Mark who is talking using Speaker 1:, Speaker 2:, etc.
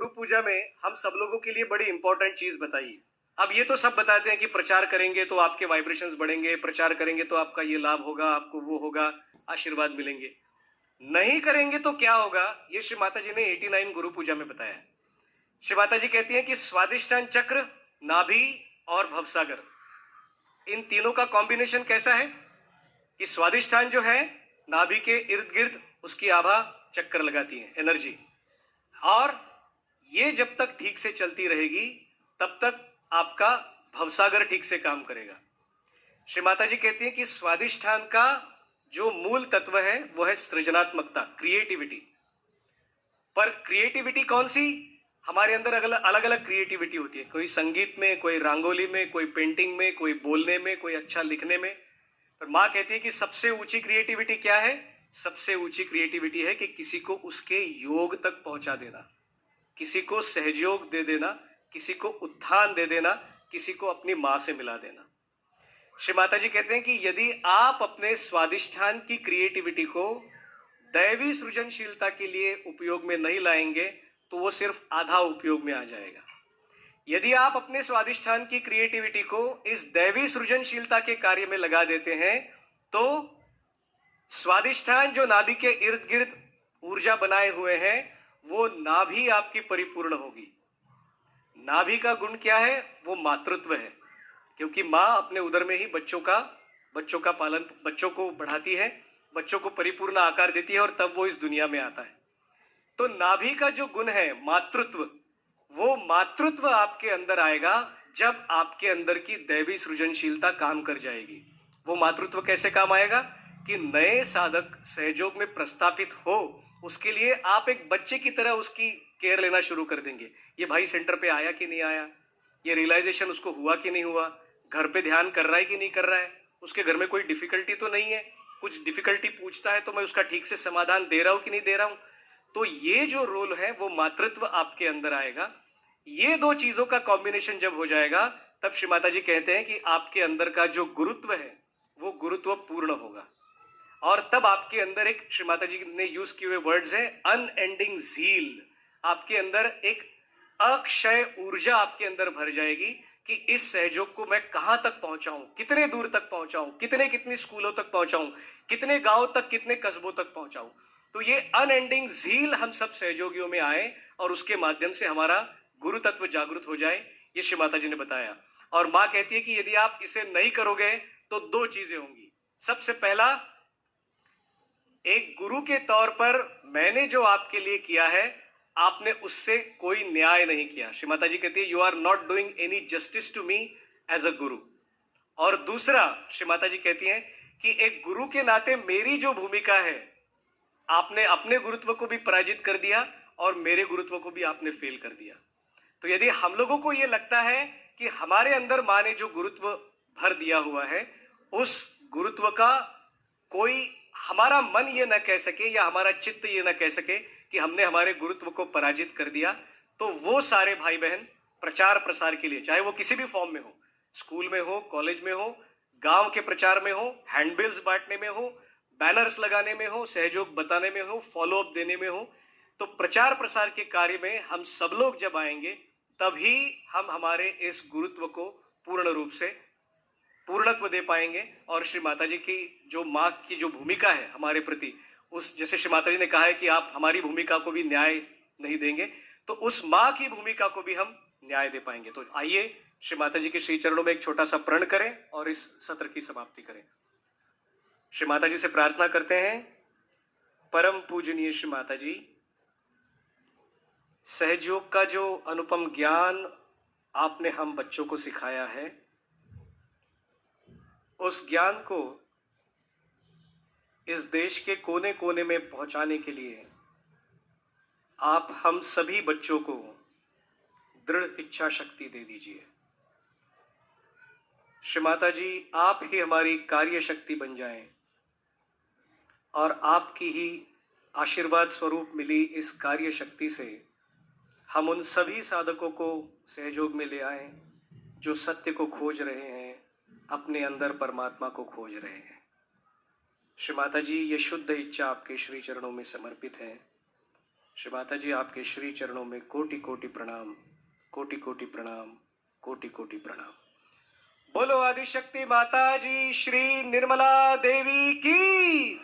Speaker 1: गुरु पूजा में हम सब लोगों के लिए बड़ी इंपॉर्टेंट चीज बताई। अब ये तो सब बताते हैं कि प्रचार करेंगे तो आपके वाइब्रेशंस बढ़ेंगे, प्रचार करेंगे तो आपका ये लाभ होगा, आपको वो होगा, आशीर्वाद मिलेंगे। नहीं करेंगे तो क्या होगा, ये श्री माता जी ने 89 गुरु पूजा में बताया है। श्री माता जी कहती हैं कि स्वादिष्टान चक्र, नाभि और भवसागर, इन तीनों का कॉम्बिनेशन कैसा है कि स्वादिष्टान जो है नाभि के इर्द गिर्द उसकी आभा चक्कर लगाती है, एनर्जी, और ये जब तक ठीक से चलती रहेगी तब तक आपका भवसागर ठीक से काम करेगा। श्री माता जी कहती हैं कि स्वादिष्ठान का जो मूल तत्व है वो है सृजनात्मकता, क्रिएटिविटी। पर क्रिएटिविटी कौन सी? हमारे अंदर अलग अलग क्रिएटिविटी होती है, कोई संगीत में, कोई रंगोली में, कोई पेंटिंग में, कोई बोलने में, कोई अच्छा लिखने में। पर मां कहती है कि सबसे ऊंची क्रिएटिविटी क्या है? सबसे ऊंची क्रिएटिविटी है कि किसी को उसके योग तक पहुंचा देना, किसी को सहयोग दे देना, किसी को उत्थान दे देना, किसी को अपनी मां से मिला देना। श्री माता जी कहते हैं कि यदि आप अपने स्वादिष्ठान की क्रिएटिविटी को दैवी सृजनशीलता के लिए उपयोग में नहीं लाएंगे तो वो सिर्फ आधा उपयोग में आ जाएगा। यदि आप अपने स्वादिष्ठान की क्रिएटिविटी को इस दैवी सृजनशीलता के कार्य में लगा देते हैं तो स्वादिष्ठान जो नाभि के इर्द गिर्द ऊर्जा बनाए हुए हैं वो नाभि आपकी परिपूर्ण होगी। नाभि का गुण क्या है? वो मातृत्व है, क्योंकि मां अपने उदर में ही बच्चों का पालन, बच्चों को बढ़ाती है, बच्चों को परिपूर्ण आकार देती है और तब वो इस दुनिया में आता है। तो नाभि का जो गुण है मातृत्व, वो मातृत्व आपके अंदर आएगा जब आपके अंदर की दैवी सृजनशीलता काम कर जाएगी। वो मातृत्व कैसे काम आएगा कि नए साधक सहयोग में प्रस्थापित हो, उसके लिए आप एक बच्चे की तरह उसकी केयर लेना शुरू कर देंगे। ये भाई सेंटर पे आया कि नहीं आया, ये रियलाइजेशन उसको हुआ कि नहीं हुआ, घर पे ध्यान कर रहा है कि नहीं कर रहा है, उसके घर में कोई डिफिकल्टी तो नहीं है, कुछ डिफिकल्टी पूछता है तो मैं उसका ठीक से समाधान दे रहा हूं कि नहीं दे रहा हूं। तो ये जो रोल है वो मातृत्व आपके अंदर आएगा। ये दो चीजों का कॉम्बिनेशन जब हो जाएगा तब श्री माता जी कहते हैं कि आपके अंदर का जो गुरुत्व है वो गुरुत्व पूर्ण होगा। और तब आपके अंदर एक, श्री माता जी ने यूज किए हुए वर्ड्स है, अनएंडिंग ज़ील। आपके अंदर एक अक्षय ऊर्जा आपके अंदर भर जाएगी कि इस सहयोग को मैं कहां तक पहुंचाऊं, कितने दूर तक पहुंचाऊं, कितने स्कूलों तक पहुंचाऊं, कितने गांव तक, कितने कस्बों तक पहुंचाऊं। तो ये अनएंडिंग ज़ील हम सब सहयोगियों में आए और उसके माध्यम से हमारा गुरु तत्व जागृत हो जाए, ये श्री माता जी ने बताया। और मां कहती है कि यदि आप इसे नहीं करोगे तो दो चीजें होंगी। सबसे पहला, एक गुरु के तौर पर मैंने जो आपके लिए किया है आपने उससे कोई न्याय नहीं किया। श्री माता जी कहती है you are not doing any justice to me as a guru. और दूसरा, श्री माता जी कहती हैं कि एक गुरु के नाते मेरी जो भूमिका है, आपने अपने गुरुत्व को भी पराजित कर दिया और मेरे गुरुत्व को भी आपने फेल कर दिया। तो यदि हम लोगों को यह लगता है कि हमारे अंदर मां ने जो गुरुत्व भर दिया हुआ है उस गुरुत्व का कोई, हमारा मन ये न कह सके या हमारा चित्त ये न कह सके कि हमने हमारे गुरुत्व को पराजित कर दिया, तो वो सारे भाई बहन प्रचार प्रसार के लिए, चाहे वो किसी भी फॉर्म में हो, स्कूल में हो, कॉलेज में हो, गांव के प्रचार में हो, हैंडबिल्स बांटने में हो, बैनर्स लगाने में हो, सहयोग बताने में हो, फॉलोअप देने में हो, तो प्रचार प्रसार के कार्य में हम सब लोग जब आएंगे तभी हम हमारे इस गुरुत्व को पूर्ण रूप से पूर्णत्व दे पाएंगे। और श्री माता जी की जो माँ की जो भूमिका है हमारे प्रति, उस, जैसे श्री माता जी ने कहा है कि आप हमारी भूमिका को भी न्याय नहीं देंगे, तो उस माँ की भूमिका को भी हम न्याय दे पाएंगे। तो आइए श्री माता जी के श्री चरणों में एक छोटा सा प्रण करें और इस सत्र की समाप्ति करें। श्री माता जी से प्रार्थना करते हैं, परम पूजनीय श्री माता जी, सहयोग का जो अनुपम ज्ञान आपने हम बच्चों को सिखाया है, उस ज्ञान को इस देश के कोने कोने में पहुंचाने के लिए आप हम सभी बच्चों को दृढ़ इच्छा शक्ति दे दीजिए। श्री माता जी, आप ही हमारी कार्य शक्ति बन जाएं और आपकी ही आशीर्वाद स्वरूप मिली इस कार्य शक्ति से हम उन सभी साधकों को सहयोग में ले आएं जो सत्य को खोज रहे हैं, अपने अंदर परमात्मा को खोज रहे हैं। श्री माता जी, ये शुद्ध इच्छा आपके श्री चरणों में समर्पित है। श्री माता जी, आपके श्री चरणों में कोटि कोटि प्रणाम, कोटि कोटि प्रणाम, कोटि कोटि प्रणाम। बोलो आदिशक्ति माता जी श्री निर्मला देवी की।